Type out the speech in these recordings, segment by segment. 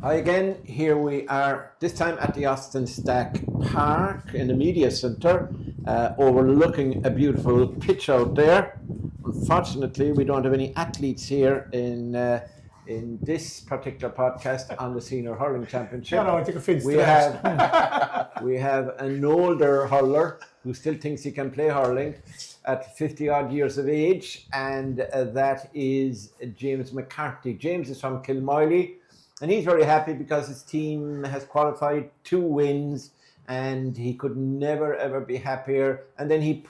Hi again, here we are, this time at the Austin Stack Park in the media centre, overlooking a beautiful pitch out there. Unfortunately, we don't have any athletes here in this particular podcast on the Senior Hurling Championship. No, I take offence to that. We have an older hurler who still thinks he can play hurling at 50 odd years of age, and that is James McCarthy. James is from Kilmy. And he's very happy because his team has qualified 2 wins and he could never ever be happier. And then he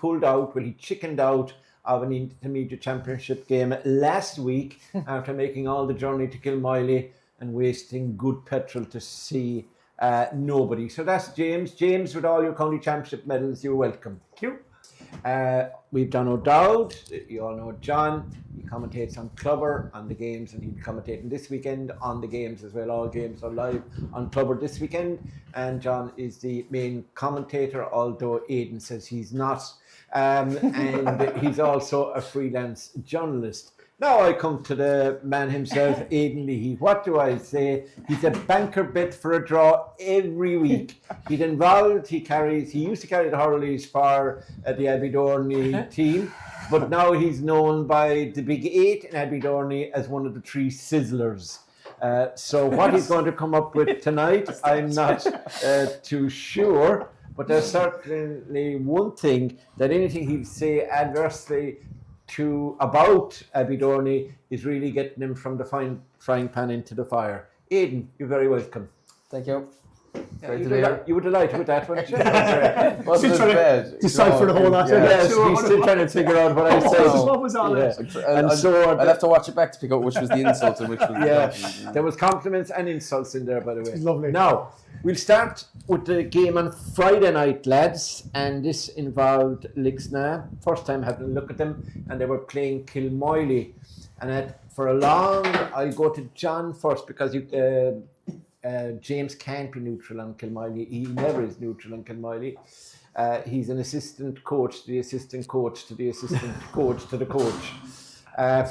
chickened out of an intermediate championship game last week after making all the journey to Kilmy and wasting good petrol to see nobody. So that's James. James, with all your county championship medals, you're welcome. Thank you. We've done O'Dowd, you all know John, he commentates on Clubber on the games, and he'll be commentating this weekend on the games as well. All games are live on Clubber this weekend, and John is the main commentator, although Aidan says he's not, and he's also a freelance journalist. Now I come to the man himself, Aidan Leahy. What do I say? He's a banker bet for a draw every week. He used to carry the Hurleys for the Abidorney team, but now he's known by the Big 8 in Abidorney as one of the 3 sizzlers. So what he's going to come up with tonight, I'm not too sure, but there's certainly one thing, that anything he'll say adversely about Abidorney is really getting him from the frying pan into the fire. Aidan, you're very welcome. Thank you. You were delighted with that, weren't you? Wasn't as bad. Decipher the whole lot. Yes, he's still trying to figure out what I said. What was all that? And so I'll have to watch it back to pick out which was the insult and which was the compliment. There was compliments and insults in there, by the way. Lovely. Now, we'll start with the game on Friday night, lads, and this involved Lixna. First time having a look at them, and they were playing Kilmy. And I'll go to John first, because James can't be neutral on Kilmy. He never is neutral on Kilmy. He's an assistant coach to the assistant coach to the assistant coach to the coach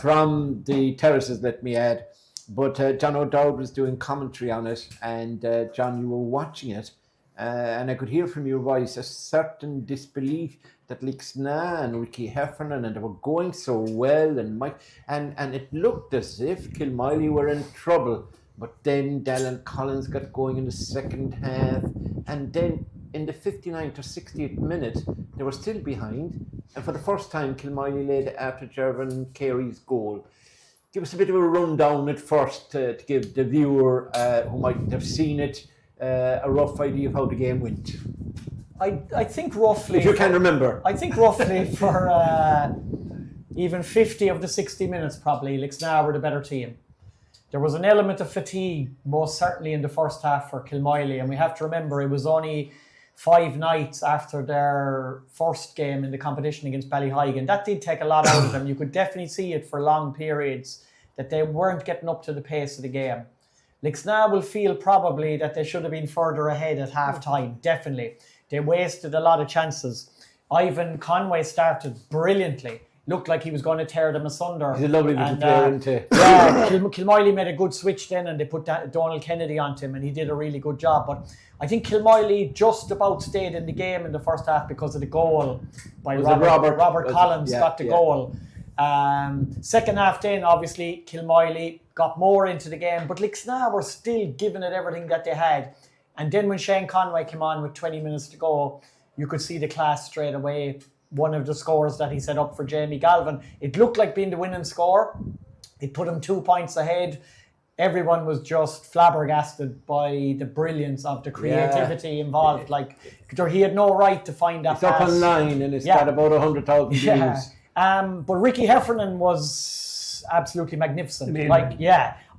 from the terraces, let me add. But John O'Dowd was doing commentary on it, and John, you were watching it, and I could hear from your voice a certain disbelief that Lixna and Ricky Heffernan, and they were going so well, and it looked as if Kilmy were in trouble. But then Dallin Collins got going in the second half, and then in the 59th or 60th minute, they were still behind, and for the first time, Kilmy led after Kerry's goal. Give us a bit of a rundown at first to give the viewer who mightn't have seen it a rough idea of how the game went. I think roughly... If you can remember. I think roughly for even 50 of the 60 minutes probably, Lixna were the better team. There was an element of fatigue, most certainly in the first half for Kilmy, and we have to remember it was only 5 nights after their first game in the competition against Ballyheigan. That did take a lot out of them. You could definitely see it for long periods that they weren't getting up to the pace of the game. Lixna will feel probably that they should have been further ahead at half-time, definitely. They wasted a lot of chances. Ivan Conway started brilliantly. Looked like he was going to tear them asunder. He's a lovely little player, isn't he? Yeah, Kilmy made a good switch then, and they put Donald Kennedy onto him, and he did a really good job. But I think Kilmy just about stayed in the game in the first half because of the goal by Robert Collins got the goal. Second half then, obviously, Kilmy got more into the game, but Lixna were still giving it everything that they had. And then when Shane Conway came on with 20 minutes to go, you could see the class straight away. One of the scores that he set up for Jamie Galvin, it looked like being the winning score. It put him 2 points ahead. Everyone was just flabbergasted by the brilliance of the creativity involved. Like, he had no right to find that it's pass. Up online, and it's got about 100,000 views. But Ricky Heffernan was absolutely magnificent.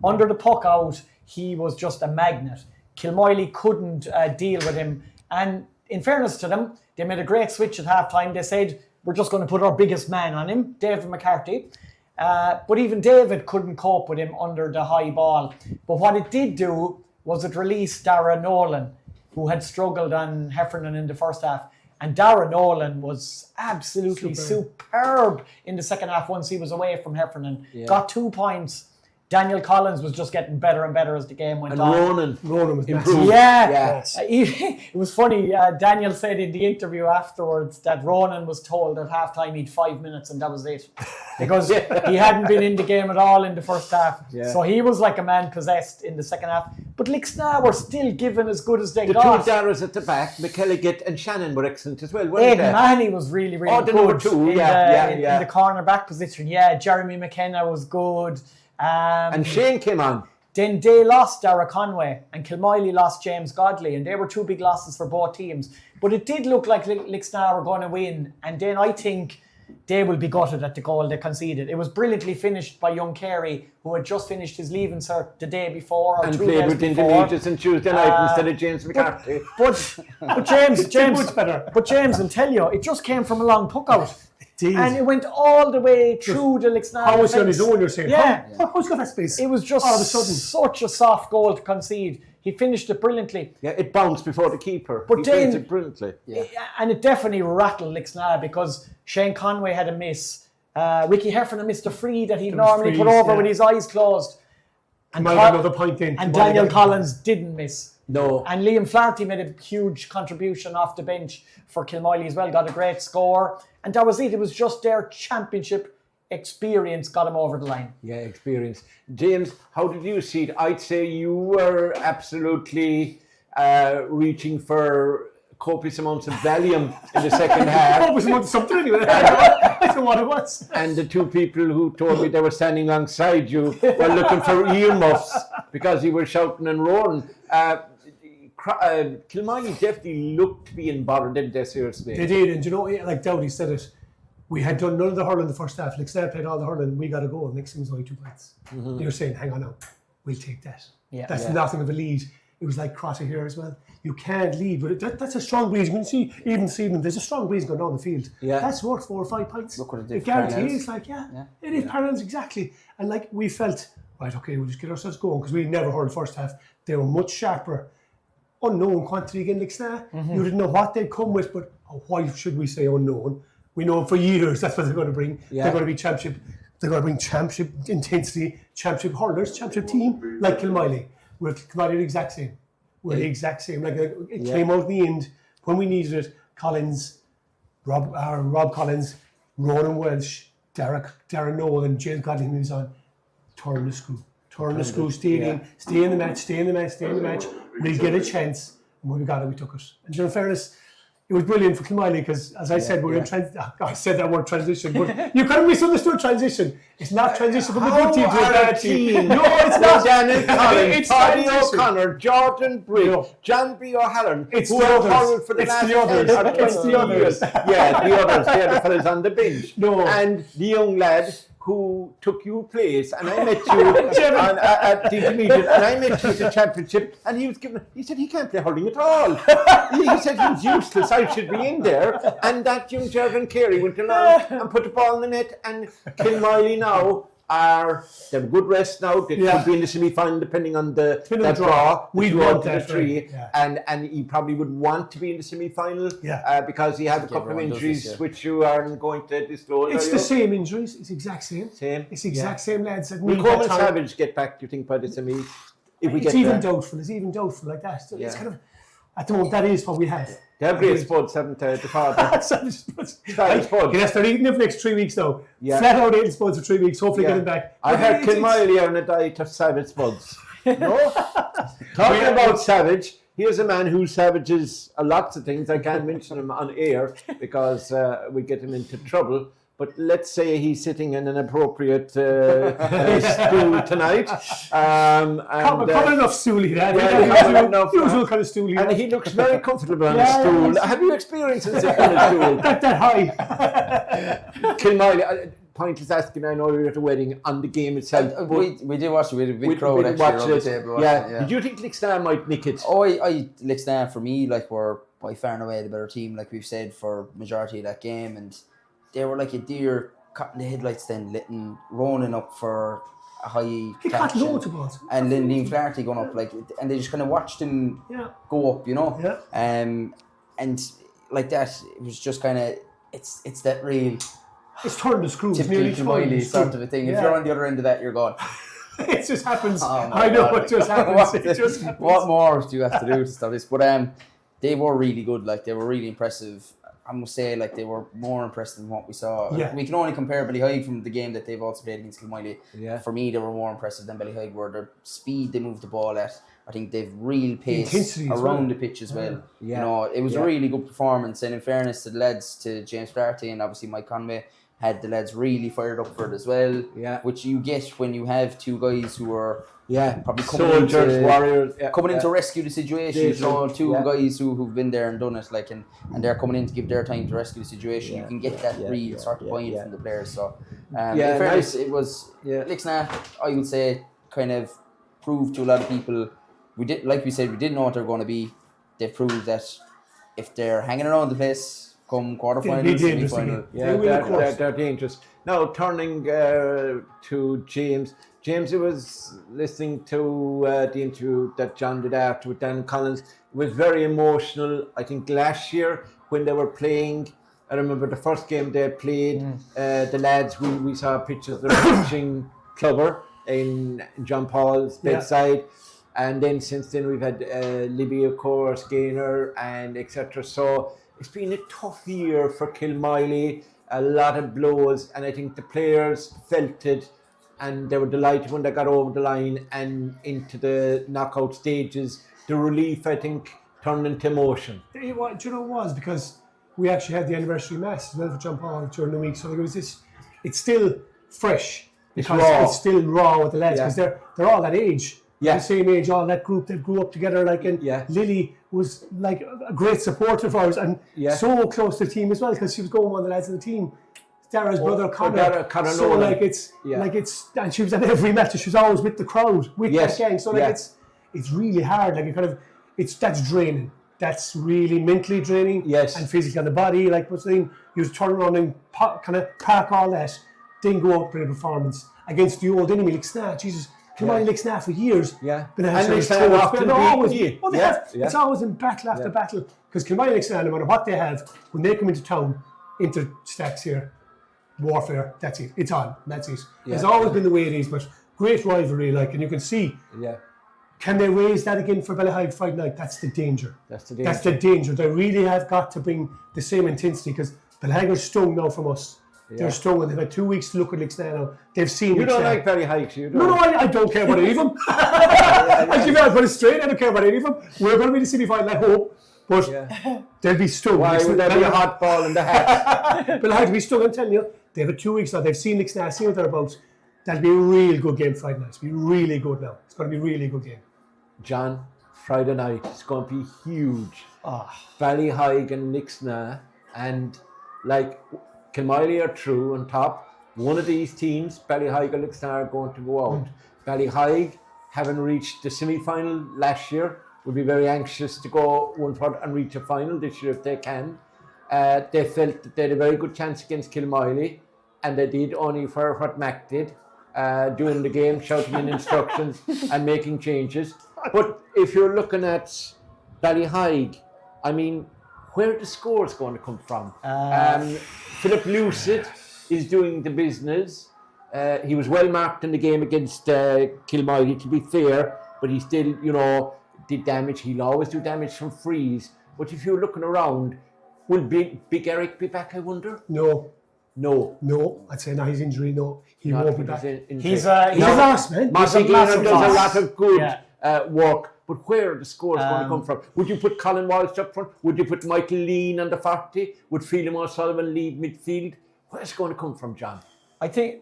Under the puck out, he was just a magnet. Kilmy couldn't deal with him, and in fairness to them, they made a great switch at halftime. They said, we're just going to put our biggest man on him, David McCarthy. But even David couldn't cope with him under the high ball. But what it did do was it released Dara Nolan, who had struggled on Heffernan in the first half. And Dara Nolan was absolutely superb in the second half once he was away from Heffernan. Yeah. Got 2 points. Daniel Collins was just getting better and better as the game went on. And Ronan was improved. massive. It was funny. Daniel said in the interview afterwards that Ronan was told at halftime he'd 5 minutes and that was it, because he hadn't been in the game at all in the first half. Yeah. So he was like a man possessed in the second half. But Lixna were still given as good as they the got. two Darras at the back, McKelligot and Shannon were excellent as well, weren't Aidan they? Leahy was really, really the good. number two, in the cornerback position. Yeah, Jeremy McKenna was good. And Shane came on. Then they lost Dara Conway and Kilmiley lost James Godley, and they were two big losses for both teams. But it did look like Lixna were going to win, and then I think they will be gutted at the goal they conceded. It was brilliantly finished by young Kerry, who had just finished his leaving cert the day before or And 2 played days with before. intermediates on Tuesday night instead of James McCarthy. But James will tell you, it just came from a long puck out. And it went all the way through the Lixna. How was he on his own, you're saying? Yeah. How's got that space? It was just all of a sudden such a soft goal to concede. He finished it brilliantly. Yeah, it bounced before the keeper. But he then, finished it brilliantly. And it definitely rattled Lixna because Shane Conway had a miss. Ricky Heffernan missed a free that he'd normally put over with his eyes closed. And another point in. And Daniel Collins didn't miss. No. And Liam Flaherty made a huge contribution off the bench for Kilmiley as well, got a great score. And that was it. It was just their championship experience got him over the line. Yeah, experience. James, how did you see it? I'd say you were absolutely reaching for copious amounts of Valium in the second half. Copious amounts of something anyway. I don't know what it was. And the two people who told me they were standing alongside you were looking for earmuffs because you were shouting and roaring. Kilmiley definitely looked to be in bother, didn't they, seriously? They did, and you know, like Dowdy said it, we had done none of the hurling in the first half. Lixna played all the hurling, we got a goal. Next thing was only 2 points. They were saying, hang on now, we'll take that. Yeah. That's nothing of a lead. It was like Crot here as well. You can't lead, but that's a strong breeze. You can see, even this evening, there's a strong breeze going down the field. Yeah. That's worth 4 or 5 points. Look what it did It for Parnells. guarantees, it is Parnells, exactly. And like, we felt, right, okay, we'll just get ourselves going, because we never heard the first half. They were much sharper. Unknown quantity again, Lixna. You didn't know what they'd come with, but why should we say unknown? We know them for years, that's what they're going to bring. Yeah. They're going to be championship. They're going to bring championship intensity, championship hurlers, championship team, like Kilmiley. We're Kilmiley the exact same. We're the exact same. Like it came out in the end when we needed it. Collins, Rob Collins, Ronan Welsh, Darren Noel, and James Godley who's on. Turn the screw. Turn the screw. Stay in the match. We'll get a chance. And when we got it, we took it. And in fairness, it was brilliant for Kilmiley because, as I said, we're in I said that word transition, but you kind of misunderstood transition. It's not transition from a good team to a bad team. No, it's not. Daniel Collins, It's Paddy transition. O'Connor, Jordan Bridge, No. John B. O'Halloran. It's who the have others. hurled for the It's last the others. 10 or It's the 20 others. years. Yeah, the others. They're the fellas on the bench. No. And the young lad who took your place, and I met you at the intermediate, and I met you at the championship, and he said he can't play hurling at all. He said he was useless, I should be in there. And that young Gervin Kerry went along and put the ball in the net, and Kilmiley now they're good rest now. They could be in the semi-final depending on the draw. We'd want that, three, right? and he probably would want to be in the semi-final because he had a couple of everyone does injuries this, which you aren't going to disclose. It's the same injuries. It's exact same. It's the exact same lads. That Will need Coleman that time. Savage get back, do you think, by the semis? If we It's get even there? doubtful. It's even doubtful like that. So it's kind of, at the moment, that is what we have. They have great spuds, haven't they? The father. Savage Spuds. Can I start eating them for the next 3 weeks now? Yeah. Flat out eating spuds for 3 weeks, hopefully getting back. I heard Kilmiley on a diet of Savage Spuds. No? Talking about Savage, here's a man who savages lots of things. I can't mention him on air because we get him into trouble. But let's say he's sitting in an appropriate stool tonight. Common enough stool he had. Common enough. Usual kind of stool he had. And he looks very comfortable on the stool. Have you experienced sitting on a stool? That high. Kilmiley, pointless asking, I know you were at a wedding on the game itself. We did watch it. We had a big crowd actually around the table. Did you think Lixna might nick it? Oh, Lixna for me, like, were by far and away the better team, like we've said for majority of that game, and they were like a deer caught in the headlights then, letting Ronan up for a high He caught loads of balls. and then Liam Flaherty going up, like, and they just kind of watched him go up, you know. Yeah. And like that, it was just kind of it's that real It's turned the screw. typical Kilmiley sort of a thing. If you're on the other end of that, you're gone. It just happens. Oh my I know God. it just happens. It just happens. What more do you have to do to stop this? But they were really good. Like, they were really impressive. I must say, like, they were more impressive than what we saw. Yeah. We can only compare Ballyheigue from the game that they've also played against Kilmiley. Yeah. For me, they were more impressive than Ballyheigue were. Their speed they moved the ball at. I think they've real pace Intensity as around well. the pitch as well. Yeah. You know, it was Yeah. a really good performance. And in fairness to the lads, to James McCarthy and obviously Mike Conway, had the lads really fired up for it as well. Yeah. Which you get when you have two guys who are probably coming soldiers, warriors, coming in to rescue the situation. So two Yeah. guys who've been there and done it, like, and they're coming in to give their time to rescue the situation. You can get that real sort of point from the players. So, in fairness, it was Lixna, I would say, kind of proved to a lot of people. We did, like we said, we didn't know what they're going to be. They've proved that if they're hanging around the place, come quarterfinals, semi-final. They're dangerous. Now, turning to James. James, I was listening to the interview that John did after with Dan Collins. It was very emotional. I think last year when they were playing, I remember the first game they played, the lads, we saw pictures of them watching Clubber in John Paul's bedside. And then since then we've had Libby, of course, Gaynor, and etc. So it's been a tough year for Kilmiley, a lot of blows, and I think the players felt it, and they were delighted when they got over the line and into the knockout stages. The relief, I think, turned into emotion. Do you know what it was? Because we actually had the anniversary mass as well for John Paul during the week, so there was this. It's still fresh because it's still raw with the lads because they're all that age. The same age, all that group that grew up together. Like, and Lily was like a great supporter of ours and so close to the team as well because she was going with one of the lads of the team. Dara's brother Connor. So Nolan. like it's and she was at every match. She was always with the crowd, with that gang. So like it's really hard. Like, that's draining. That's really mentally draining. Yes. And physically on the body. Like, what's the thing? You turn around and kind of park all that, then go out for a performance against the old enemy. Like, Lixna, Jesus. Kilmiley Lixna for years. Yeah. Been and Lixna often It's always in battle after battle. Because Kilmiley Lixna, no matter what they have, when they come into town, into stacks here, warfare, that's it. It's on. That's it. It's always been the way it is, but great rivalry, like, and you can see. Yeah. Can they raise that again for Ballyheigue Friday night? That's the danger. That's the danger. They really have got to bring the same intensity because Ballyheigue are stung now from us. They're stung and they've had 2 weeks to look at Lixna now. They've seen You don't Lixna. like Ballyheigue, you don't? No, I don't care about any of them. I give out, but it's straight. I don't care about any of them. We're going to be the semi-final, I hope. But they'll be stung. Why would there be a hot ball in the hat? Ballyheigue to be stung, I'm telling you. They've had 2 weeks now. They've seen Lixna, seen what they're about. That'll be a real good game Friday night. It'll be really good now. It's going to be a really good game. John, Friday night, it's going to be huge. Ballyheigue and Lixna, and like Kilmiley are through on top. One of these teams, Ballyheigue or Lixna, are going to go out. Ballyheigue, having reached the semi-final last year, will be very anxious to go one further and reach a final this year if they can. They felt that they had a very good chance against Kilmiley, and they did only for what Mac did, doing the game, shouting in instructions and making changes. But if you're looking at Ballyheigue, I mean, where are the scores going to come from? Philip Lucid is doing the business. He was well marked in the game against Kilmiley, to be fair, but he still, did damage. He'll always do damage from frees. But if you're looking around, will Big Eric be back, I wonder? No. I'd say he's injured. No, he won't be back. He's a loss, man. Mossy Gaynor does a lot of good work. But where are the scores going to come from? Would you put Colin Walsh up front? Would you put Michael Lean on the 40? Would Phelan O'Sullivan lead midfield? Where's it going to come from, John? I think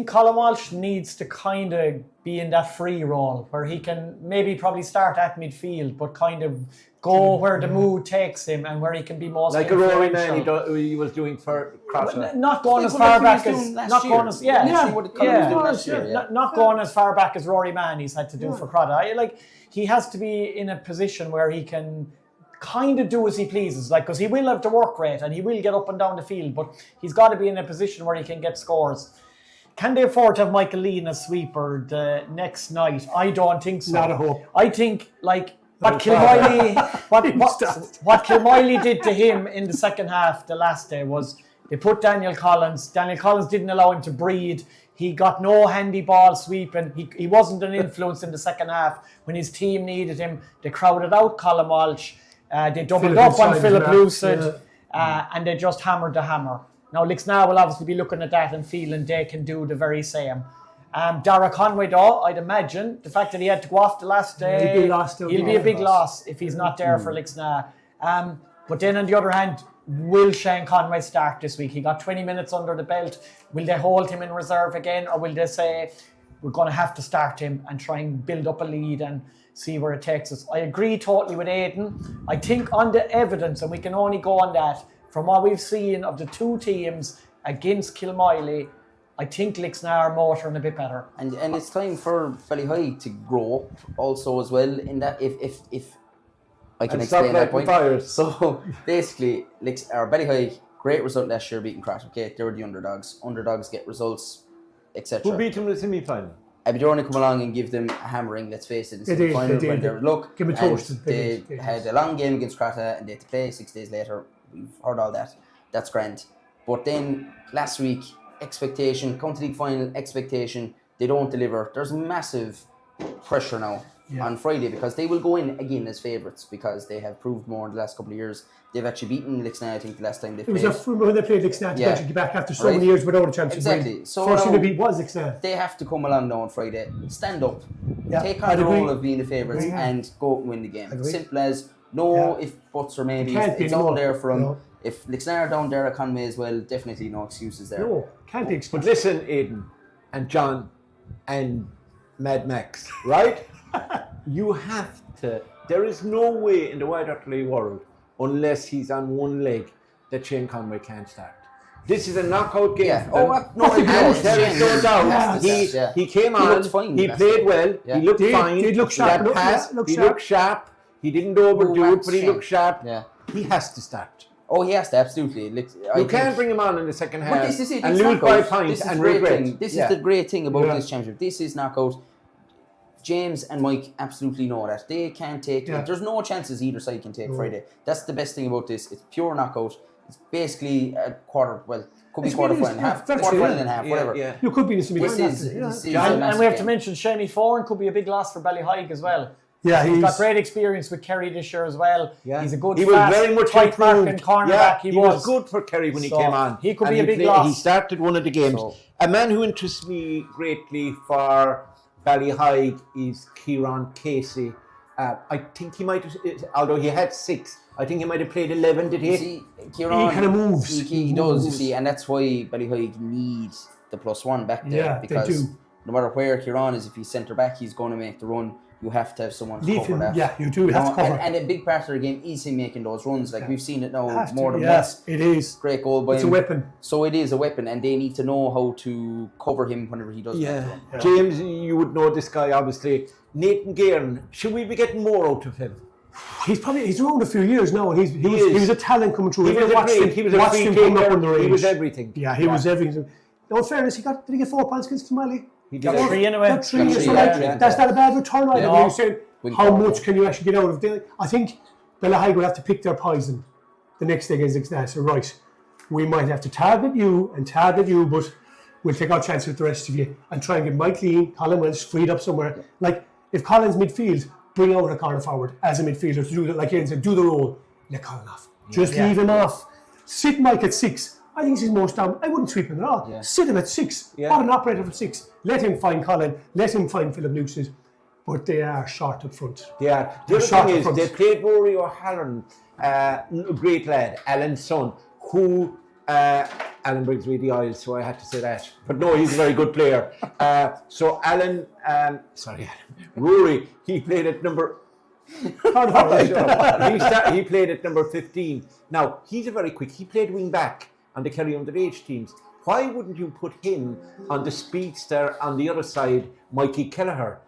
Colin Walsh needs to kind of be in that free role where he can maybe probably start at midfield, but kind of go where the mood takes him and where he can be most like a Rory Man he was doing for Crot. Not going as far back as not going as far back as Rory Mann he's had to do for Crot. He has to be in a position where he can kind of do as he pleases, because he will have the work rate and he will get up and down the field, but he's got to be in a position where he can get scores. Can they afford to have Michael Lean as sweeper the next night? I don't think so. Not a hope. I think what Kilmiley did to him in the second half the last day was they put Daniel Collins. Daniel Collins didn't allow him to breathe. He got no handy ball sweeping. He wasn't an influence in the second half. When his team needed him, they crowded out Colin Walsh. They doubled up on Philip Lucid. And they just hammered the hammer. Now, Lixna will obviously be looking at that and feeling they can do the very same. Dara Conway, though, I'd imagine, the fact that he had to go off the last day, he'll be a big loss if he's not there for Lixna. But then on the other hand, will Shane Conway start this week? He got 20 minutes under the belt. Will they hold him in reserve again, or will they say, we're going to have to start him and try and build up a lead and see where it takes us? I agree totally with Aidan. I think on the evidence, and we can only go on that, from what we've seen of the two teams against Kilmiley, I think Lixna are motoring a bit better. And it's time for Ballyhigh to grow also as well, in that if I can explain that point. So basically, Ballyhigh, great result last year beating Crot. Okay, they were the underdogs. Underdogs get results, etc. Who beat them in the semi-final? Abidorney come along and give them a hammering, let's face it, in the semi-final when they were luck. Give them a toast. They had a long game against Crot and they had to play 6 days later. We've heard all that. That's grand. But then last week, expectation, County League final expectation, they don't deliver. There's massive pressure now on Friday because they will go in again as favourites because they have proved more in the last couple of years. They've actually beaten Lixna, I think, the last time they played. It was when they played Lixna to get back after so many years without a championship. Exactly. So first thing to beat was Lixna. They have to come along now on Friday, stand up, take on the role of being the favourites and go and win the game. Simple as no if, buts or maybes. It's all there for them. No. If Lixna are down there at Conway as well, definitely no excuses there. No, can't be excuses. But listen, Aidan and John and Mad Max, right? You have to. There is no way in the wide Hurling world, unless he's on one leg, that Shane Conway can't start. This is a knockout game. Yeah. There is no doubt. He came on. Fine, he played well. Yeah. He looked fine. He looked sharp. He looked sharp. He didn't overdo it, but he looked sharp. Yeah. He has to start. Oh, he has to, absolutely. You can't bring him on in the second half but this is it. and lose by points and regret. This is the great thing about this championship. This is knockout. James and Mike absolutely know that. They can't take it. There's no chances either side can take Friday. That's the best thing about this. It's pure knockout. It's basically a quarter, could be quarter-final and half, quarter-final and half, whatever. Yeah. You could be in the semi-final. And we have to mention Shamie Foran could be a big loss for Ballyhigh as well. Yeah, he's got great experience with Kerry this year as well. Yeah. He's a good, he was very much tight marking cornerback. He was good for Kerry when he came on. He could be a big loss. He started one of the games. A man who interests me greatly for Ballyhigh is Kieran Casey. I think he might have, although he had 6, I think he might have played 11, did he? You see, Kieran, he kind of moves. He does, you see, and that's why Ballyhigh needs the +1 back there. Because they do. No matter where Kieran is, if he's centre back, he's going to make the run. You have to have someone to cover that. Yeah, you do. You have to cover. And a big part of the game is him making those runs. Like we've seen it now more than once. It is. Great goal by him. It's a weapon. So it is a weapon, and they need to know how to cover him whenever he does that. James, you would know this guy obviously. Nathan Guerin, should we be getting more out of him? He's around a few years now, and he was a talent coming through. He was everything. Yeah, he was everything. No, in fairness, did he get 4 points against Kilmiley? He got 3 anyway. Got 3 That's not a bad return either. You're saying, how much can you actually get out of it? I think Ballyhigh will have to pick their poison the next day against Lixna. So, right, we might have to target you, but we'll take our chance with the rest of you and try and get Mike Lean, Colin Welsh freed up somewhere. Like, if Colin's midfield, bring out a corner forward as a midfielder to do that. Like Aidan said, do the role. Let Colin off. Just leave him off. Sit Mike at 6. I think he's most down. I wouldn't sweep him at all. Sit him at 6. What an operator for 6. Let him find Colin. Let him find Philip Lucas. But they are short up front. They are. The other thing is, they played Rory O'Halloran, a great lad, Alan's son, who, Alan brings me the oil, so I had to say that. But no, he's a very good player. So Alan, Rory, he played at number... he played at number 15. Now, he's a very quick, he played wing back on the Kerry underage teams. Why wouldn't you put him on the speedster on the other side, Mikey Kelleher?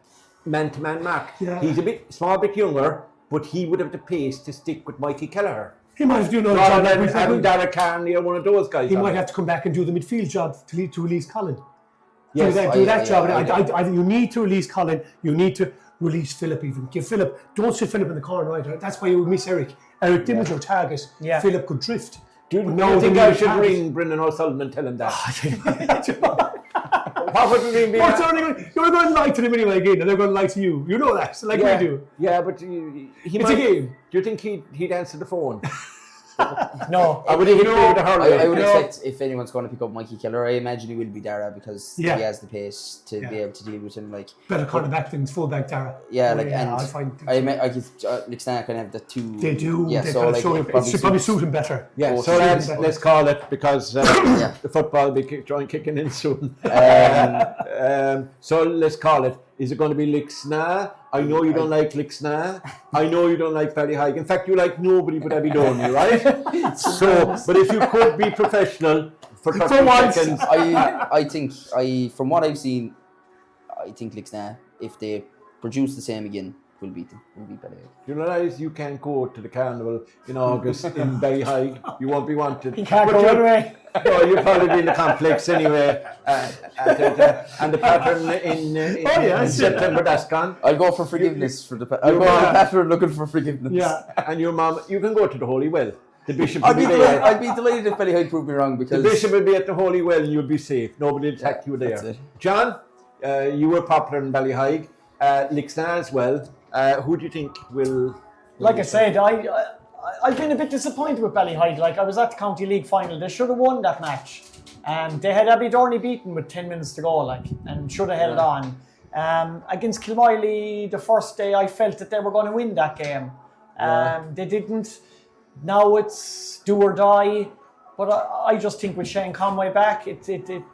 Man-to-man mark. Yeah. He's a small bit younger, but he would have the pace to stick with Mikey Kelleher. He might have to do another job. Having Dara Carney or one of those guys. He might have to come back and do the midfield job to release Colin. Yes, do that job. I think you need to release Colin. You need to release Philip even. Give Philip, don't sit Philip in the corner either. That's why you would miss Eric. Eric didn't your target. Yeah. Philip could drift. Do you think I should ring Brendan O'Sullivan and tell him that? What would you mean? You're going to lie to them anyway again, and they're going to lie to you. You know that, like we do. Yeah, but it's a game. Do you think he'd answer the phone? No. I would expect if anyone's going to pick up Mikey Keller, I imagine he will be Dara because he has the pace to be able to deal with him. Like better cornerback than fullback Dara. Yeah, and I guess Lixna can have the two. They do. Yeah, they so should probably suit him better. Yeah. So let's call it because the football will be kicking in soon. So let's call it. Is it going to be Lixna? I know you don't like Lixna. I know you don't like Ballyheigue. In fact, you like nobody but Abidorney, right? So, but if you could be professional for 30 seconds. I think, from what I've seen, I think Lixna, if they produce the same again, will beat them. Will beat Ballyheigue. You realise you can't go to the carnival in August in Ballyheigue. You won't be wanted. You can't go anyway. No, you'll probably be in the complex anyway. And the pattern in September, that's gone. I'll go for forgiveness I'll go on the pattern looking for forgiveness. Yeah. And your mom, you can go to the Holy Well. The bishop will be there. I'd be delighted if Ballyheigue proved me wrong because the bishop will be at the Holy Well and you'll be safe. Nobody will attack you there. John, you were popular in Ballyheigue. Lixna as well. Who do you think will? Like I said, I've been a bit disappointed with Ballyheigue. Like I was at the County League final, they should have won that match. They had Abidorney beaten with 10 minutes to go, and should have held on. Against Kilmy, the first day, I felt that they were going to win that game. They didn't. Now it's do or die. But I just think with Shane Conway back, it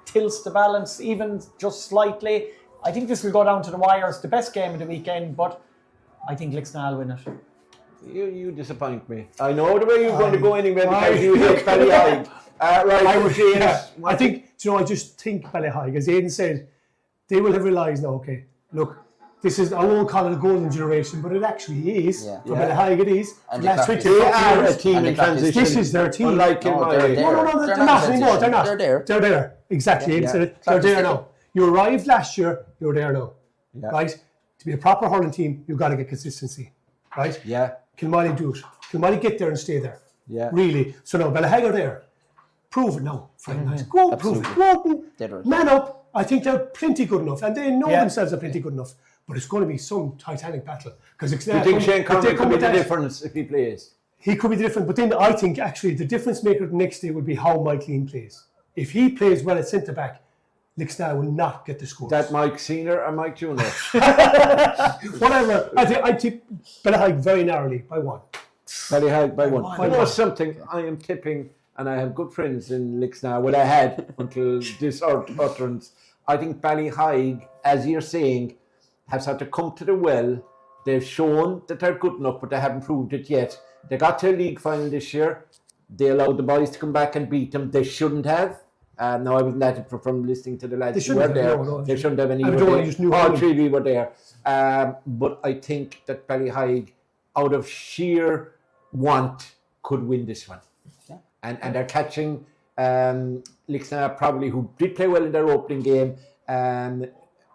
tilts the balance even just slightly. I think this will go down to the wire. It's the best game of the weekend, but I think Lixna will win it. You disappoint me. I know the way you're going to go anywhere because you hate Ballyheigue. I think, I just think Ballyheigue, as Aidan said, they will have realised now, okay, look, this is, I won't call it a golden generation, but it actually is. Yeah. For Ballyheigue it is. And last 20 they are a team in transition. This is their team. Unlike they're not anymore. They're not. They're there. Exactly. Yeah. They're there now. You arrived last year, you're there now. Yeah. Right? To be a proper hurling team, you've got to get consistency. Right? Yeah. Kilmiley do it. Kilmiley get there and stay there. Yeah. Really. So now Ballyheigue are there. Prove it now. Go prove it. Go out and man up. I think they're plenty good enough. And they know themselves are plenty good enough. But it's going to be some titanic battle. Because you think Shane Conway could be the difference if he plays? He could be the difference. But then I think actually the difference maker the next day would be how Mike Lean plays. If he plays well at centre back, Lixna will not get the scores. That Mike Senior or Mike Junior? Whatever. I tip Ballyheigue very narrowly by one. Ballyheigue by one. You know something, I am tipping, and I have good friends in Lixna, well I had until this utterance. I think Ballyheigue, as you're saying, have sort of come to the well. They've shown that they're good enough, but they haven't proved it yet. They got to a league final this year. They allowed the boys to come back and beat them. They shouldn't have. No, I wasn't at it from listening to the lads who were there. They shouldn't have any. All three we were there. But I think that Ballyheigue, out of sheer want, could win this one. Yeah. And they're catching Lixna probably, who did play well in their opening game,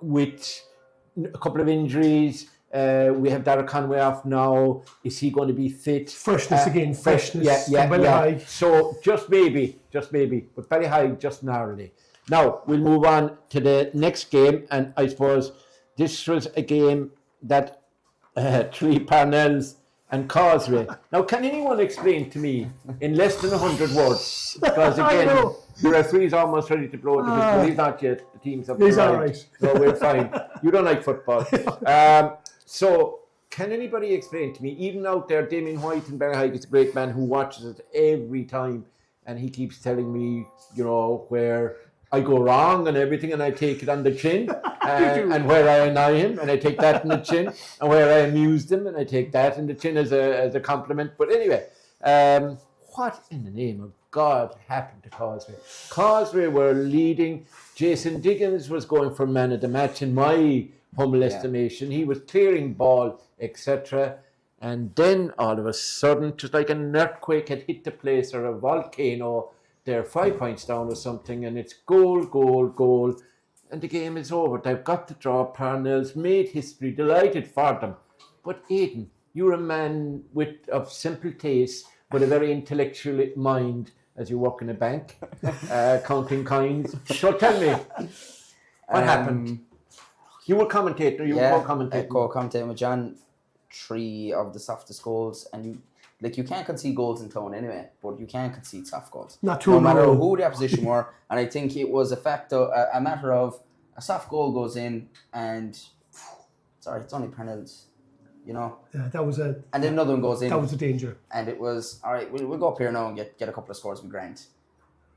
with a couple of injuries. We have Darragh Conway off now. Is he going to be fit? Freshness again. Freshness. Yeah. So just maybe. But Ballyheigue just narrowly. Now we'll move on to the next game, and I suppose this was a game that three Parnells and Causeway. Now, can anyone explain to me in less than 100 words? Because again, the referee's almost ready to blow the whistle. He's not yet. The team's up. He's all right. So we're fine. You don't like football. So, can anybody explain to me, even out there, Damien White in Ballyheigue is a great man who watches it every time, and he keeps telling me, where I go wrong and everything, and I take it on the chin, and where I annoy him, and I take that in the chin, and where I amuse him, and I take that in the chin as a compliment. But anyway, what in the name of God happened to Causeway? Causeway were leading. Jason Diggins was going for man of the match in my humble estimation. He was clearing ball, etc. And then all of a sudden, just like an earthquake had hit the place or a volcano, they're 5 points down or something, and it's goal, and the game is over. They've got the draw. Parnells made history, delighted for them. But Aidan, you're a man of simple taste, but a very intellectual mind as you work in a bank, counting coins. So tell me, What happened? You were commentator. You were co-commentating. Co-commentating with John. 3 of the softest goals, and you can't concede goals in town anyway, but you can concede soft goals. No matter who the opposition were, and I think it was a matter of a soft goal goes in, and sorry, it's only Parnells, Yeah, that was a. And then another one goes in. That was a danger. And it was all right. We'll go up here now and get a couple of scores with Grant.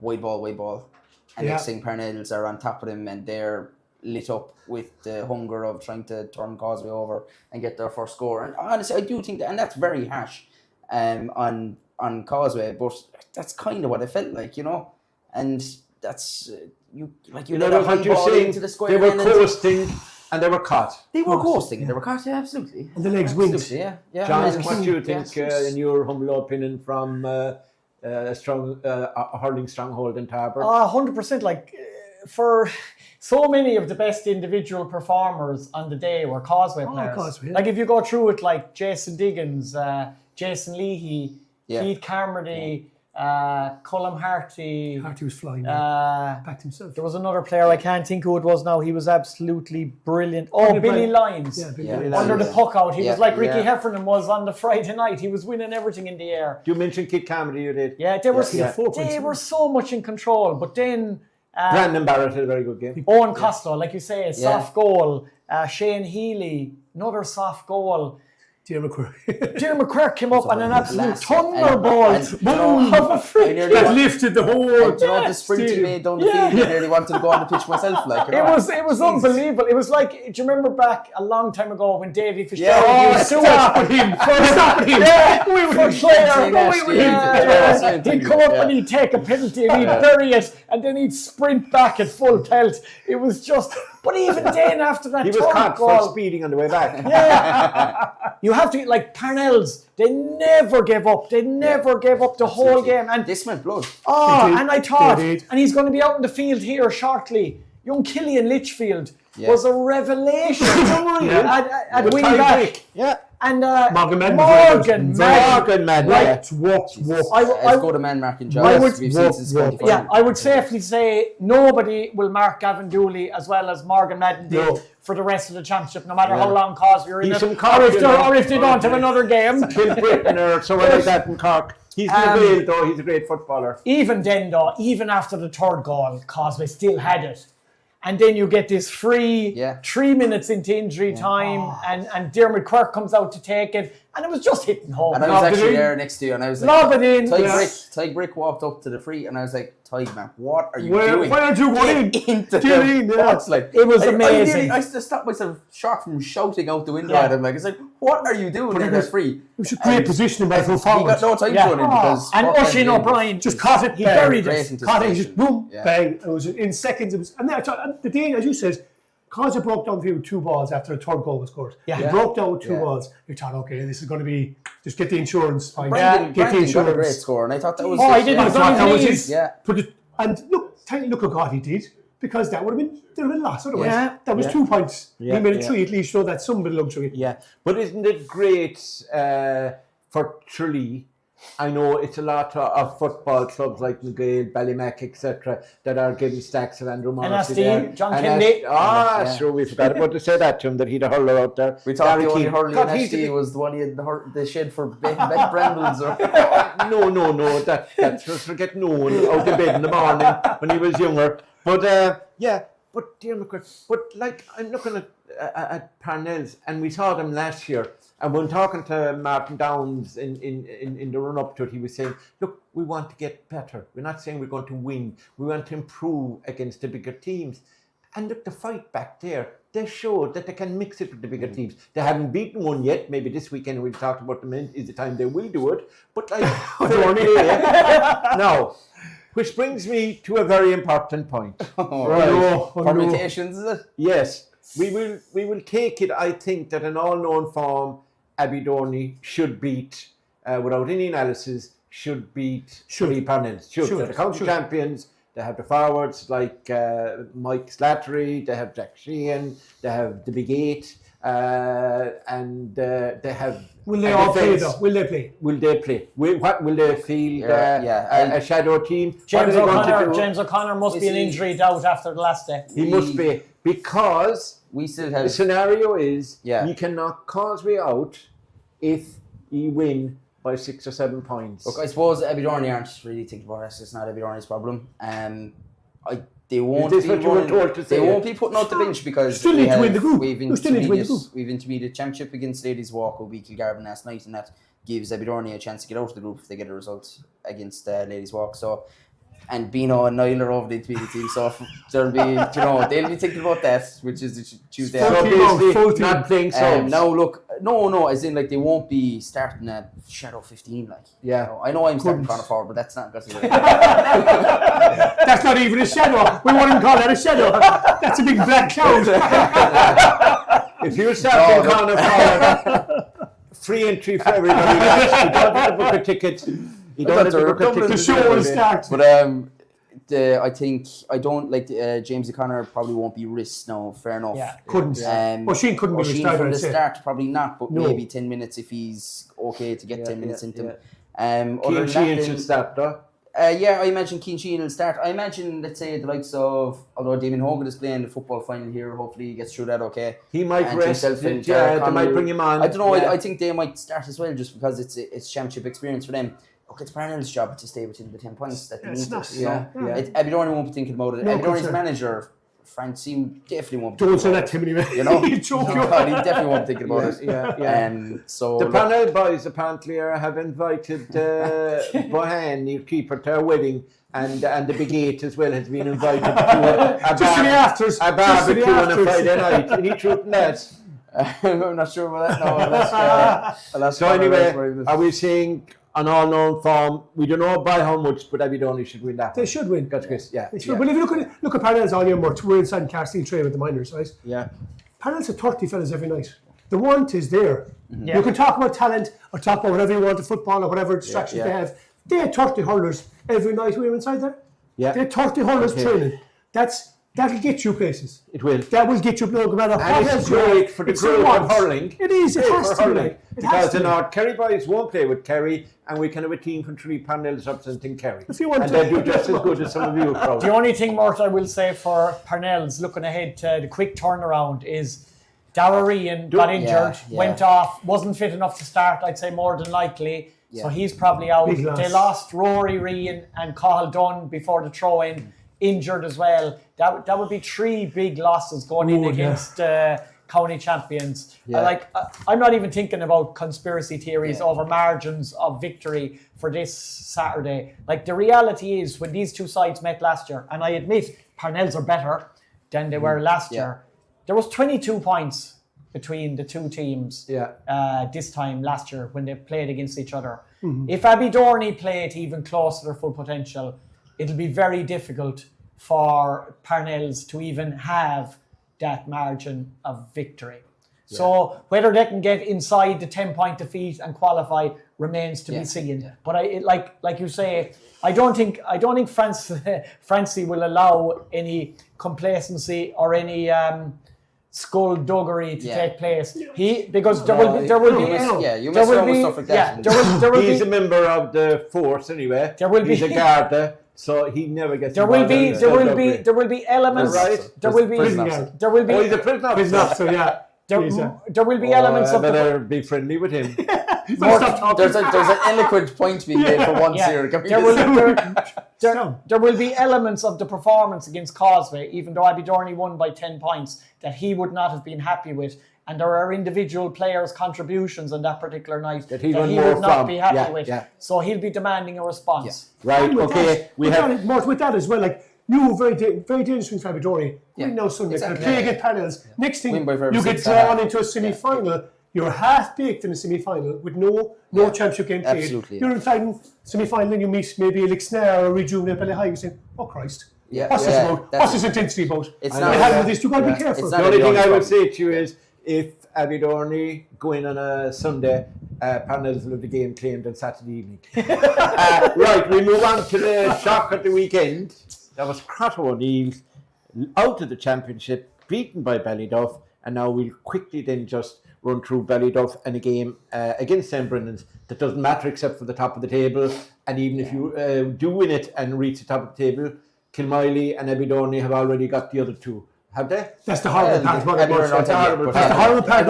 Wide ball, and next thing Parnells are on top of them, and they're lit up with the hunger of trying to turn Causeway over and get their first score. And honestly, I do think that, and that's very harsh on Causeway, but that's kind of what it felt like, and that's you let a high ball into the square. They were coasting and they were caught. They were coasting, they were caught, yeah, absolutely. And the legs winked. Yeah. John, what do you think, in your humble opinion, from a hurling stronghold in Tarbert? 100%. For so many of the best individual performers on the day were Causeway players. Causeway, if you go through it, Jason Diggins, Jason Leahy, Keith Carmody, Colm Harty. Harty was flying. Backed himself. There was another player, I can't think who it was now. He was absolutely brilliant. Billy Lyons. Yeah, Billy Under the puck out. He was like Ricky Heffernan was on the Friday night. He was winning everything in the air. You mentioned Keith Carmody, you did. Yeah, they were so much in control. But then... Brandon Barrett had a very good game. Owen Costello, like you say, a soft goal. Shane Healy, another soft goal. Jerry McQuirk came up and an absolute thunderbolt. Boom! That lifted the whole. The sprint he made down the field. I nearly wanted to go on the pitch myself. It was unbelievable. It was like, do you remember back a long time ago when Davy Fitzgerald used to stop him? He'd come up and he'd take a penalty and he'd bury it and then he'd sprint back at full pelt. It was just. But even then, after that, he was caught for speeding on the way back. Yeah, you have to Parnells. They never gave up. They never gave up the whole game. And this meant blood. And I thought, and he's going to be out in the field here shortly. Young Killian Litchfield was a revelation at wing back. Yeah. And Morgan Madden. Right. I go to man marking jobs. I would safely say nobody will mark Gavin Dooley as well as Morgan Madden did for the rest of the championship, no matter how long Causeway are in it, or if they don't have another game. Kilbritain or someone like that in Cork. He's in though. He's a great footballer. Even then, though, even after the third goal, Causeway still had it. And then you get this free 3 minutes into injury time, and Dermot Quirk comes out to take it, and it was just hitting home. And I was actually there next to you, and I was like, Tig Brick walked up to the free, and I was like, Tig, man, what are you doing? Why aren't you going into the box? It was amazing. I just stopped myself short from shouting out the window at him. It's like, what are you doing there? That's free. It was a great positioning by full forward. He got no time to run in because... And Oisin O'Brien just caught it. He buried it. Caught it, just boom, bang. It was in seconds. And the day, as you said, Causeway broke down with 2 balls after a third goal was scored. He broke down with 2 balls. You thought, okay, this is going to be, just get the insurance. Brandon got a great score, and I thought that was... I did. That was his. And look at what he did, because that would have been lost otherwise. That was 2 points. He made it 3 at least, so that's some bit of luxury. Yeah, but isn't it great for Tralee? I know it's a lot of football clubs like McGill, Ballymac, etc. that are getting stacks of Andrew Morrissey. And John Kennedy. Sure, we forgot about to say that to him, that he'd a hurler out there. We thought the only hurling in SHC was the one he had the shed for Ben Brambles. No, that's just for getting known out of bed in the morning when he was younger. But but dear McCarthy, I'm looking at Parnells, and we saw them last year. And when talking to Martin Downs in the run-up to it, he was saying, look, we want to get better. We're not saying we're going to win. We want to improve against the bigger teams. And look, the fight back there, they showed that they can mix it with the bigger teams. They haven't beaten one yet. Maybe this weekend we'll talk about them is the time they will do it. But now, which brings me to a very important point. Permutations, is it? Yes. We will take it, I think, that in all known form, Abidorney should beat, without any analysis, should beat Parnells. They're the county champions. They have the forwards like Mike Slattery. They have Jack Sheehan. They have the Big Eight. and they have. Will they all play though? Will they play? Will they play? What will they field? A shadow team. James O'Connor must be an injury doubt after the last day. He must be, because we still have. The scenario is we can knock Causeway out if he win by 6 or 7 points. Look, I suppose Abidorney aren't really thinking about it. It's not Abidorney's problem. They won't be putting out the bench because still need to win the group. We've intermediate championship against Ladies Walk, we beat Garveys last night, and that gives Abidorney a chance to get out of the group if they get a result against Ladies Walk. So, and Bino and Niall are over the intermediate team, so there'll be, they'll be thinking about that, which is the Tuesday. So not playing subs. Now look, no, as in like they won't be starting a shadow 15, like. Yeah. I know I'm starting corner forward, but that's not. That's not even a shadow. We wouldn't call that a shadow. That's a big black cloud. If you start in corner forward, free entry for everybody. You don't have to book a ticket. You don't have to book a ticket. The show will start. But I don't like James O'Connor probably won't be risked now. Fair enough. Yeah, couldn't. Sheen couldn't be risked from the start. Probably not, but maybe 10 minutes if he's okay to get 10 minutes into him. Keane Sheehan should start though. I imagine Keane Sheehan will start. I imagine, let's say, the likes of, although Damien Hogan is playing the football final here, hopefully he gets through that okay. He might rest. They might bring him on. I don't know. I think they might start as well, just because it's championship experience for them. Look, it's Parnell's job to stay within the 10 points that they need to. Abidorney won't be thinking about it. Abidorney's manager, Francie, definitely won't be. Don't say that to me, man. He definitely won't be thinking about it. So the Parnell boys apparently have invited Bohan, your keeper, to a wedding, and the Big Eight as well has been invited to a barbecue on a Friday night. Any truth in that? I'm not sure about that. No. So anyway, are we saying an all-known form? We don't know by how much, but Abidorney should win that. They should win. That's good. Yeah. They should. Well, if you look at Parnells all year, Murt, we're inside Carsteel Tray with the minors, right? Yeah. Parnells have 30 fellas every night. The want is there. Mm-hmm. You can talk about talent or talk about whatever you want, the football or whatever distractions they have. They had 30 hurlers every night we were inside there. Yeah. They had 30 hurlers training. That'll get you places. It will. That will get you no matter what else. And it's great for the growth of hurling. It is. It has to be. Because the Kerry boys won't play with Kerry, and we can have a team from 3 Parnells representing Kerry. If you want and they do just as good as some of you crowd. The only thing, Murt, I will say for Parnells, looking ahead to the quick turnaround, is Darragh Ryan got injured, went off, wasn't fit enough to start, I'd say more than likely. Yeah. So he's probably out. They lost Rory Ryan and Cahill Dunn before the throw-in. Injured as well. That would be 3 big losses going in against county champions. Yeah. I'm not even thinking about conspiracy theories over margins of victory for this Saturday. Like, the reality is, when these two sides met last year, and I admit Parnells are better than they were last year, there was 22 points between the two teams this time last year when they played against each other. Mm-hmm. If Abidorney played even close to their full potential, it'll be very difficult for Parnells to even have that margin of victory. Yeah. So whether they can get inside the 10-point defeat and qualify remains to be seen. Yeah. But like you say, I don't think Francie will allow any complacency or any skullduggery to take place. Because there will be stuff like that. He's a member of the force anyway. He's a Garda. So he never gets. There will be elements. Right. There will be. He's a prison officer. There will be elements of. Better be friendly with him. There's an eloquent point being made for once here. There will be elements of the performance against Causeway, even though Abidorney won by 10 points, that he would not have been happy with. And there are individual players' contributions on that particular night that he would not be happy with. Yeah. So he'll be demanding a response. Yeah. Right, okay. With that as well, like, you very dangerous for Abidorney. We know Sunday. Exactly. Play against Parnells. Next thing, you get drawn into a semi-final. Yeah. You're half-baked in a semi-final with no championship game played. Absolutely. You're inside in semi-final and you meet maybe a Lixna or a Rejuvenate Ballyhigh. You say, oh Christ. What's this about? What's this intensity about? It's not. You've got to be careful. The only thing I would say to you is, if Abidorney go in on a Sunday, Parnells will have the game claimed on Saturday evening. Right, we move on to the shock at the weekend. That was Crot O'Neill out of the championship, beaten by Ballyduff. And now we'll quickly then just run through Ballyduff and a game against St. Brendan's that doesn't matter except for the top of the table. And even if you do win it and reach the top of the table, Kilmiley and Abidorney have already got the other two. Have they? That's the horrible part. That's the horrible part.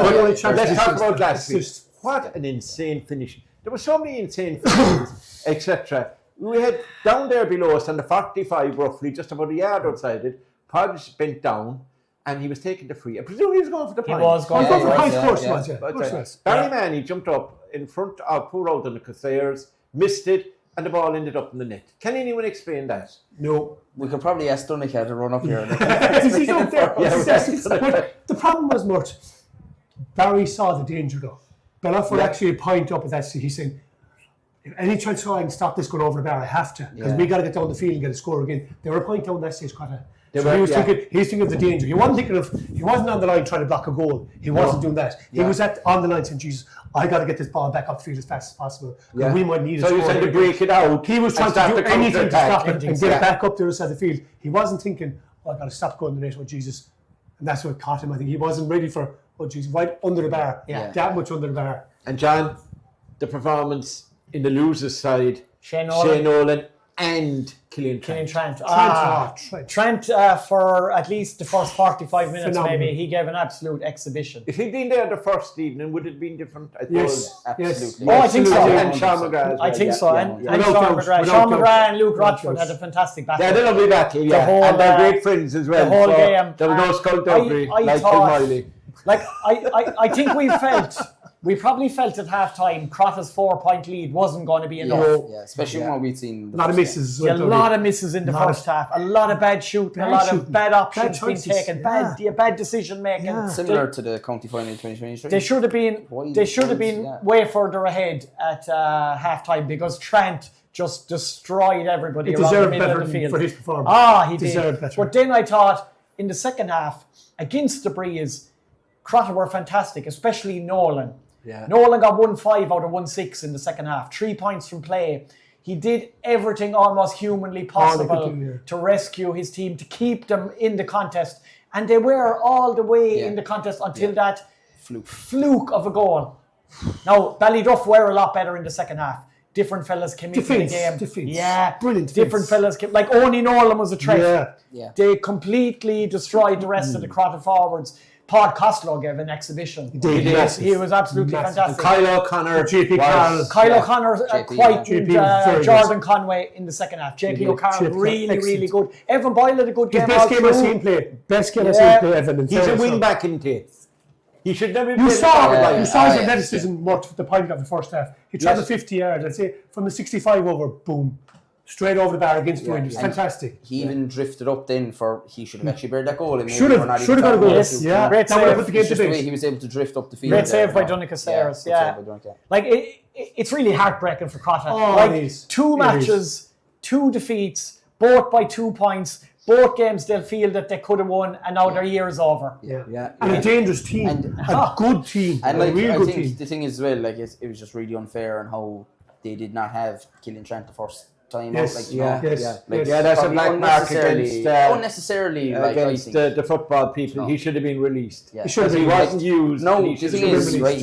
Let's talk about last week. What an insane finish. There were so many insane finishes, etc. We had down there below us on the 45 roughly, just about a yard outside it, Podge bent down and he was taking the free. I presume he was going for the point. He was going for the point, of course was. Barryman, jumped up in front of poor old the Causeway, missed it, and the ball ended up in the net. Can anyone explain that? No. We could probably ask Donnacha to run up here. He's up there. But the problem was, Murt, Barry saw the danger though. Bella would actually point up at that. He's saying, if any chance I can stop this going over the bar, I have to. Because we got to get down the field and get a score again. They were pointing down that stage quite a... He was thinking of the danger. He wasn't on the line trying to block a goal. He wasn't doing that. He was on the line saying, Jesus, I got to get this ball back up the field as fast as possible. We might need a score. So you said to break it out. He was trying to do anything to stop it and get it back up the other side of the field. He wasn't thinking, I got to stop going the net, Jesus. And that's what caught him. I think he wasn't ready for, Jesus, right under the bar. That much under the bar. And John, the performance in the losers' side, Shane Nolan and Killian Trent. Trent for at least the first 45 minutes, maybe, he gave an absolute exhibition. If he'd been there the first evening, would it have been different? I yes, absolutely. Oh, I think so. And Sean McGrath. I think so. And Sean McGrath. Sean McGrath and Luke Rochford had a fantastic battle. Yeah, they lovely battle, and they're great friends as well. The whole game. There was no skullduggery like Kilmiley. I think we probably felt at half-time Crot's 4-point lead wasn't going to be enough. Especially when we'd seen... A lot of misses. A lot of misses in the first half. A lot of bad shooting. A lot of bad options being taken. Bad decision-making. Similar to the county final in 2023. They should have been way further ahead at half-time because Trent just destroyed everybody around the middle of the field. For his performance. He did. But then I thought, in the second half, against the Breeze, Crot were fantastic, especially Nolan. Nolan got 1-5 out of 1-6 in the second half. 3 points from play. He did everything almost humanly possible to rescue his team, to keep them in the contest. And they were all the way in the contest until that fluke of a goal. Now, Ballyduff were a lot better in the second half. Different fellas came into the game. Brilliant. Different fellas came. Like, only Nolan was a threat. They completely destroyed the rest of the Crot forwards. Pod Costello gave an exhibition. He was absolutely fantastic. Kyle O'Connor, Kyle O'Connor quietened Jordan Conway in the second half. JP O'Connor really good. Evan Boyle had a good game. Best game I've seen play. Evan. He's a wing back in Tates. He should never be. You saw his athleticism worked the point of the first half. He travelled 50 yards. I'd say from the 65 over, boom. Straight over the bar against the wind. It was fantastic. He even drifted up then he should have actually buried that goal. Should have got a goal. Great save. Just the way he was able to drift up the field. Great save by Donnacha Sayers. Like, it's really heartbreaking for Crot. Like, 2 matches, 2 defeats, both by 2 points. Both games they'll feel that they could have won, and now their year is over. And a dangerous team, a good team, and a real good team. team. The thing is, well, like it was just really unfair on how they did not have Killian Trent the first time out. Like, that's a black mark against unnecessarily against the football people. He should have been released. He should have been. He wasn't used. No, the thing is, right?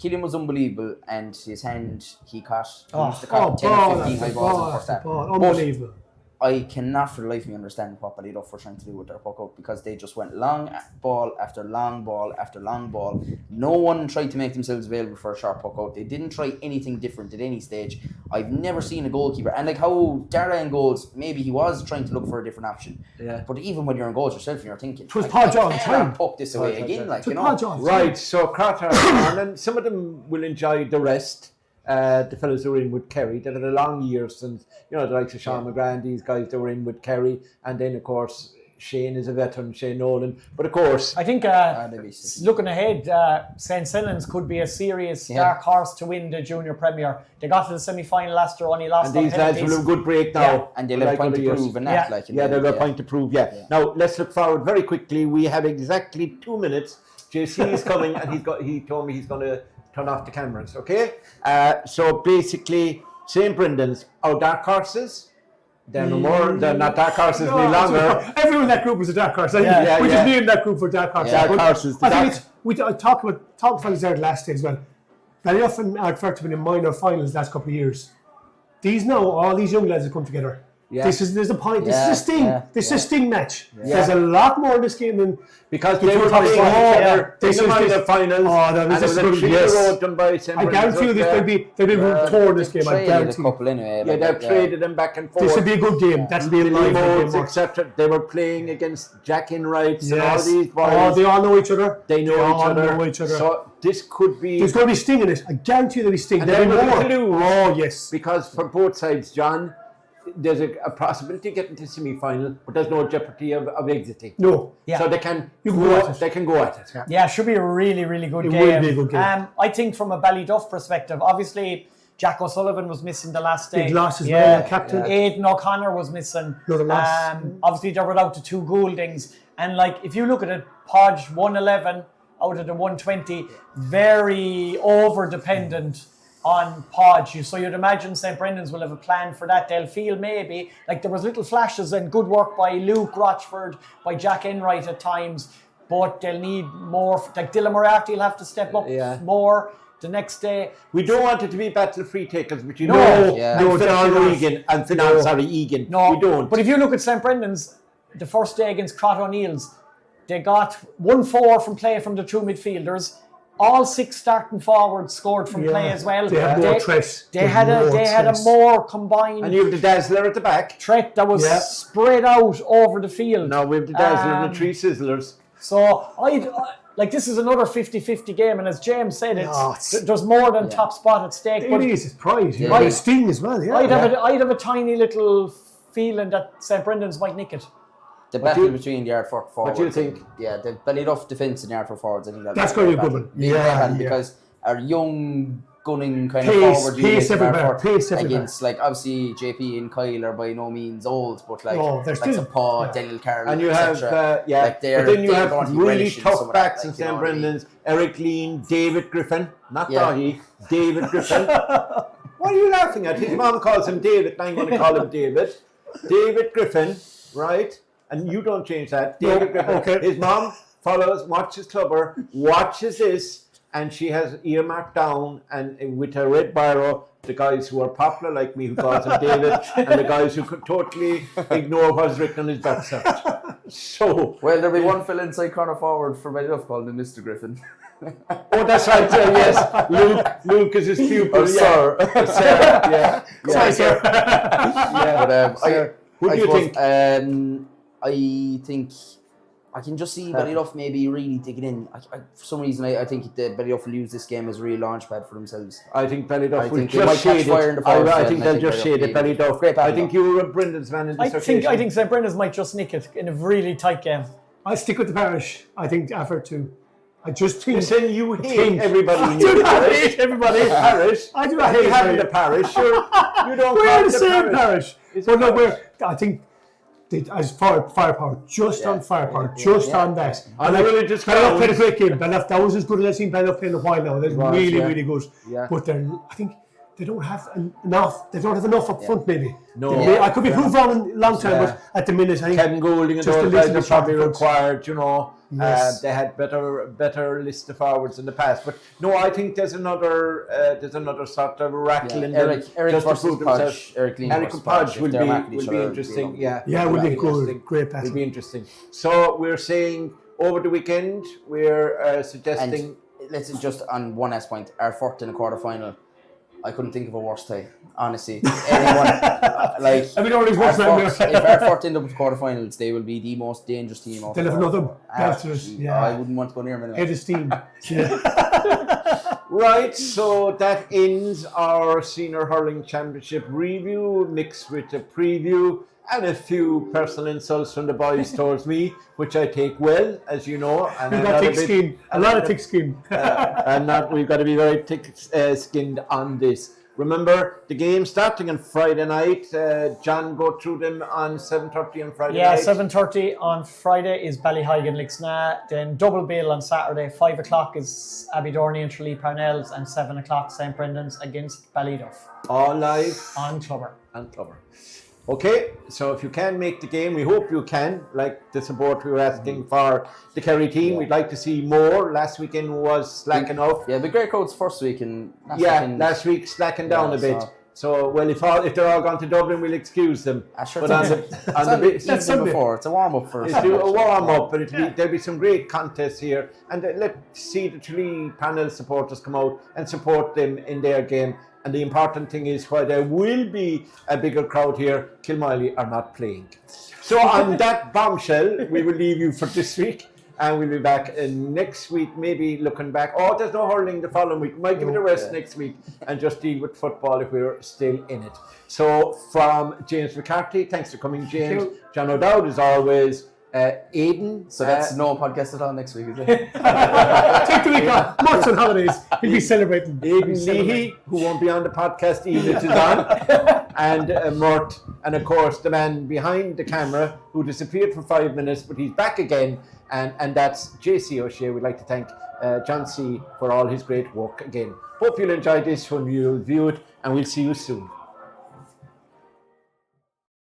Killian was unbelievable, and his hand he caught. He must have caught 10 or 15 high balls in the first half. Unbelievable. I cannot for the life of me understand what Ballyduff were trying to do with their puck out, because they just went long ball after long ball after long ball. No one tried to make themselves available for a sharp puck out. They didn't try anything different at any stage. I've never seen a goalkeeper, and like how Dara in goals, maybe he was trying to look for a different option. But even when you're in goals yourself, you're thinking, it was Paul John time. Puck this away again, like, you know. Right, so Crot and some of them will enjoy the rest. The fellas who were in with Kerry, that had a long year since, the likes of Sean McGrath, these guys that were in with Kerry, and then of course Shane is a veteran, Shane Nolan. But of course, I think looking ahead, St. Helens could be a serious dark horse to win the Junior Premier. They got to the semi-final last year, only lost. And these lads will have a good break now, and they'll have a point to prove. And they'll have a point to prove. Now let's look forward very quickly. We have exactly 2 minutes. JC is coming, and he told me he's going to turn off the cameras, okay? So basically, St. Brendan's, our dark horses, They're no more. They're not dark horses any longer. Everyone in that group was a dark horse. We just named that group for dark horses. Dark horses. I think I talked about fellas there last day as well. Very often Ardfert have been in minor finals the last couple of years. All these young lads have come together. Yeah. There's a point. This is a sting. This is a sting match. Yeah. There's a lot more in this game than because they were playing together. This is the finals. This is going to be I guarantee you they'll be torn this game. I guarantee. They've traded them back and forth. This will be a good game. That'll be a live game. Except they were playing against Jack Enrights and all these boys. Oh, they all know each other. They know each other. So this could be. There's going to be sting in it. I guarantee you there'll be sting. And there'll be more. Oh yes. Because for both sides, John, there's a possibility of getting to semi-final, but there's no jeopardy of exiting. No. Yeah. So they can go at it. Yeah, it should be a really, really good game. It will be a good game. I think from a Ballyduff perspective, obviously Jack O'Sullivan was missing the last day. Big loss as well, captain. Aidan O'Connor was missing. Another loss. Obviously they were out to 2 Gouldings. And if you look at it, Podge 111 out of the 120, very over-dependent on Podge. So you'd imagine St. Brendan's will have a plan for that. They'll feel maybe there was little flashes and good work by Luke Rochford, by Jack Enright at times, but they'll need more. Dylan Moriarty will have to step up more the next day. We don't want it to be battle free takers, but Egan. No, we don't. But if you look at St. Brendan's, the first day against Crot O'Neill's, they got 1-4 from play from the 2 midfielders. All 6 starting forwards scored from play as well. They had more threat. They had a more combined. And you have the Dazzler at the back. Threat that was spread out over the field. Now we have the Dazzler and the 3 Sizzlers. So this is another 50-50 game, and as James said, there's more than top spot at stake. It's pride. It's sting as well. Yeah. I'd have a tiny little feeling that St. Brendan's might nick it. The battle between the Ardfort forwards. What do you think? Yeah, the Ballyduff defence and the Ardfort forwards. I think that's going to be a good one. Because our young gunning kind of forward pace everywhere. Against obviously JP and Kyle are by no means old, but some Paul, Daniel Carroll, and you have but then you have really tough backs in St. Brendan's. Eric Lean, David Griffin, not Dahi, David Griffin. What are you laughing at? His mom calls him David, and I'm going to call him David. David Griffin, right? And you don't change that. David Griffin. Okay. His mom watches Clubber, watches this, and she has earmarked down, and with a red biro, the guys who are popular like me, who calls him David, and the guys who could totally ignore what's written on his birth cert. So, there'll be one fella inside corner forward for Ballyduff called him Mr. Griffin. Oh, that's right, yes. Luke is his pupil. Sir. Sorry, sir. Who do you think? I think I can just see Ballyduff maybe really digging in. For some reason, I think Ballyduff will use this game as a real launchpad for themselves. I think Ballyduff will just shade it. I think they'll just shade it. Ballyduff. I think you were Brendan's man in this occasion. I think St. Brendan's might just nick it in a really tight game. I'll stick with the parish. I think effort too. I just think. Listen, you hate everybody. I do not hate everybody in parish. I do not hate having the parish. You don't. We're the same parish. But no, I think. As firepower, just on firepower, on that. And Ballyduff played a great game. That was as good as I've seen Ballyduff play in a while now. That's really good. Yeah. But I think they don't have enough. They don't have enough up front, maybe. No, I could be proved wrong in a long time, but at the minute, I think Kevin Goulding and those guys are probably required. They had better list of forwards in the past. But no, I think there's another sort of rattle in them. Eric versus Podge. Eric and Podge will be interesting. Yeah, it will be good. Great pass. Will be interesting. So we're saying over the weekend we're suggesting. And let's just on one last point. Ardfort in a quarter final. I couldn't think of a worse tie, honestly. Anyone Abidorney's worst nightmare. If Ardfort end up with quarterfinals, they will be the most dangerous team. They'll have another belters. I wouldn't want to go near them anyway. Head of steam. Right, so that ends our Senior Hurling Championship review, mixed with a preview and a few personal insults from the boys towards me, which I take well, as you know. And we've got thick skin, a lot of thick skin. We've got to be very thick-skinned on this. Remember, the game starting on Friday night. John, go through them on 7:30 on Friday night. 7:30 on Friday is Ballyheigue and Lixna. Then double bill on Saturday. 5 o'clock is Abidorney and Parnells, and 7 o'clock St. Brendan's against Ballyduff. All live on Clubber. Okay, so if you can make the game, we hope you can, like the support we were asking for the Kerry team. We'd like to see more. Last weekend was slacking off. Yeah, but great crowds first week and last week slacking down a bit. So well, if they're all gone to Dublin, we'll excuse them. But it's a warm up for. It's a warm up, but there'll be some great contests here, and let's see the three panel supporters come out and support them in their game. And the important thing is, while there will be a bigger crowd here, Kilmiley are not playing. So on that bombshell, we will leave you for this week. And we'll be back next week, maybe looking back. Oh, there's no hurling the following week. We might give it a rest next week and just deal with football if we're still in it. So from James McCarthy, thanks for coming, James. John O'Dowd, as always. Aidan. So that's no podcast at all next week, is it? Take the week off. March on holidays. He'll be celebrating. Aidan Leahy, who won't be on the podcast even if it's on. And Murt. And of course, the man behind the camera who disappeared for 5 minutes, but he's back again. And that's JC O'Shea. We'd like to thank John C. for all his great work again. Hope you'll enjoy this when you view it, and we'll see you soon.